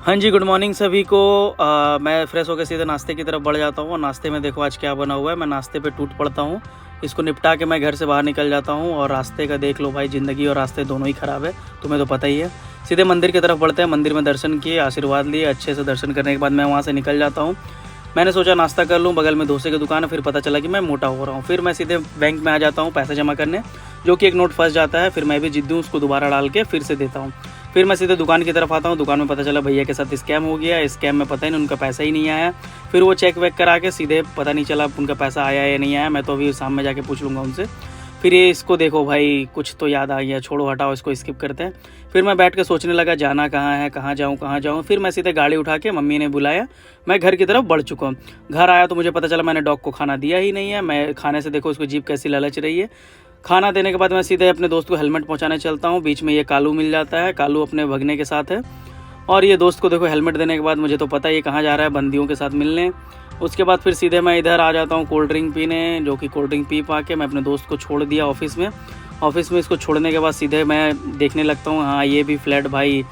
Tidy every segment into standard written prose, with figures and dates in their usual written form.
हाँ जी, good morning सभी को। मैं फ्रेश होकर सीधे नाश्ते की तरफ बढ़ जाता हूँ और नाश्ते में देखो आज क्या बना हुआ है। मैं नाश्ते पे टूट पड़ता हूँ, इसको निपटा के मैं घर से बाहर निकल जाता हूँ। और रास्ते का देख लो भाई, ज़िंदगी और रास्ते दोनों ही ख़राब है, तुम्हें तो पता ही है। सीधे मंदिर की तरफ बढ़ते हैं, मंदिर में दर्शन किए, आशीर्वाद लिए, अच्छे से दर्शन करने के बाद मैं वहाँ से निकल जाता हूँ। मैंने सोचा नाश्ता कर लूँ, बगल में डोसे की दुकान है, फिर पता चला कि मैं मोटा हो रहा हूँ। फिर मैं सीधे बैंक में आ जाता हूँ पैसा जमा करने, जो कि एक नोट फंस जाता है। फिर मैं भी जिद्दी हूँ, उसको दोबारा डाल के फिर से देता हूँ। फिर मैं सीधे दुकान की तरफ आता हूँ। दुकान में पता चला भैया के साथ स्कैम हो गया। स्कैम में पता ही नहीं, उनका पैसा ही नहीं आया। फिर वो चेक वेक करा के सीधे पता नहीं चला उनका पैसा आया या नहीं आया। मैं तो अभी शाम में जाके पूछ लूँगा उनसे। फिर ये इसको देखो भाई, कुछ तो याद आ गया, छोड़ो हटाओ, इसको स्किप करते हैं। फिर मैं बैठ के सोचने लगा जाना कहाँ है, कहाँ जाऊँ। फिर मैं सीधे गाड़ी उठा के, मम्मी ने बुलाया, मैं घर की तरफ बढ़ चुका हूँ। घर आया तो मुझे पता चला मैंने डॉग को खाना दिया ही नहीं है। मैं खाने से देखो उसको जीभ कैसी ललच रही है। खाना देने के बाद मैं सीधे अपने दोस्त को हेलमेट पहुंचाने चलता हूं। बीच में ये कालू मिल जाता है, कालू अपने भगने के साथ है। और ये दोस्त को देखो हेलमेट देने के बाद मुझे तो पता है ये कहाँ जा रहा है, बंदियों के साथ मिलने। उसके बाद फिर सीधे मैं इधर आ जाता हूँ कोल्ड ड्रिंक पीने, जो कि कोल्ड ड्रिंक पी पा के मैं अपने दोस्त को छोड़ दिया ऑफिस में। ऑफिस में इसको छोड़ने के बाद सीधे मैं देखने लगता हूँ, हाँ ये भी फ्लैट भाई।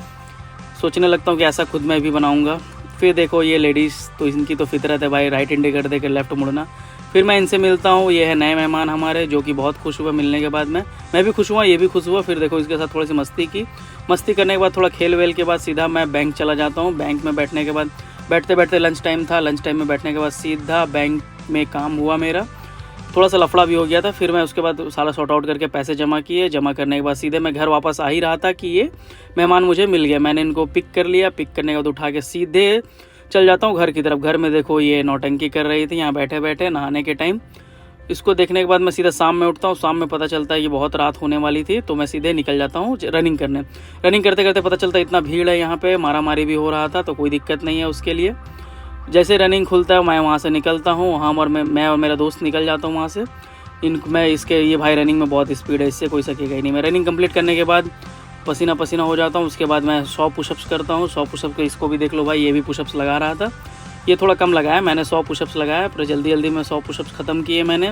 सोचने लगता हूँ कि ऐसा खुद मैं भी बनाऊँगा। फिर देखो ये लेडीज़ तो इनकी तो फितरत है भाई, राइट इंडिकेटर दे के लेफ्ट मुड़ना। फिर मैं इनसे मिलता हूँ, ये है नए मेहमान हमारे, जो कि बहुत खुश हुआ मिलने के बाद। मैं भी खुश हुआ, ये भी खुश हुआ। फिर देखो इसके साथ थोड़ी सी मस्ती की। मस्ती करने के बाद थोड़ा खेल वेल के बाद सीधा मैं बैंक चला जाता हूँ। बैंक में बैठने के बाद बैठते बैठते लंच टाइम था। लंच टाइम में बैठने के बाद सीधा बैंक में काम हुआ मेरा, थोड़ा सा लफड़ा भी हो गया था। फिर मैं उसके बाद सारा सॉर्ट आउट करके पैसे जमा किए। जमा करने के बाद सीधे मैं घर वापस आ ही रहा था कि ये मेहमान मुझे मिल गया। मैंने इनको पिक कर लिया। पिक करने के बाद उठा के सीधे चल जाता हूँ घर की तरफ। घर में देखो ये नौटंकी कर रही थी यहाँ बैठे बैठे नहाने के टाइम। इसको देखने के बाद मैं सीधा शाम में उठता हूँ। शाम में पता चलता है कि बहुत रात होने वाली थी, तो मैं सीधे निकल जाता हूँ रनिंग करने। रनिंग करते करते पता चलता है इतना भीड़ है यहाँ पे, मारा मारी भी हो रहा था, तो कोई दिक्कत नहीं है उसके लिए। जैसे रनिंग खुलता है मैं वहाँ से निकलता हूँ। वहाँ और मैं और मेरा दोस्त निकल जाता हूँ वहाँ से। मैं इसके ये भाई रनिंग में बहुत स्पीड है, इससे कोई सकेगा ही नहीं। मैं रनिंग कंप्लीट करने के बाद पसीना पसीना हो जाता हूँ। उसके बाद मैं 100 पुशअप्स करता हूँ। 100 पुशअप के इसको भी देख लो भाई, ये भी पुशअप्स लगा रहा था। ये थोड़ा कम लगाया, मैंने 100 पुशअप्स लगाया, पर जल्दी जल्दी में 100 पुशअप्स ख़त्म किए मैंने।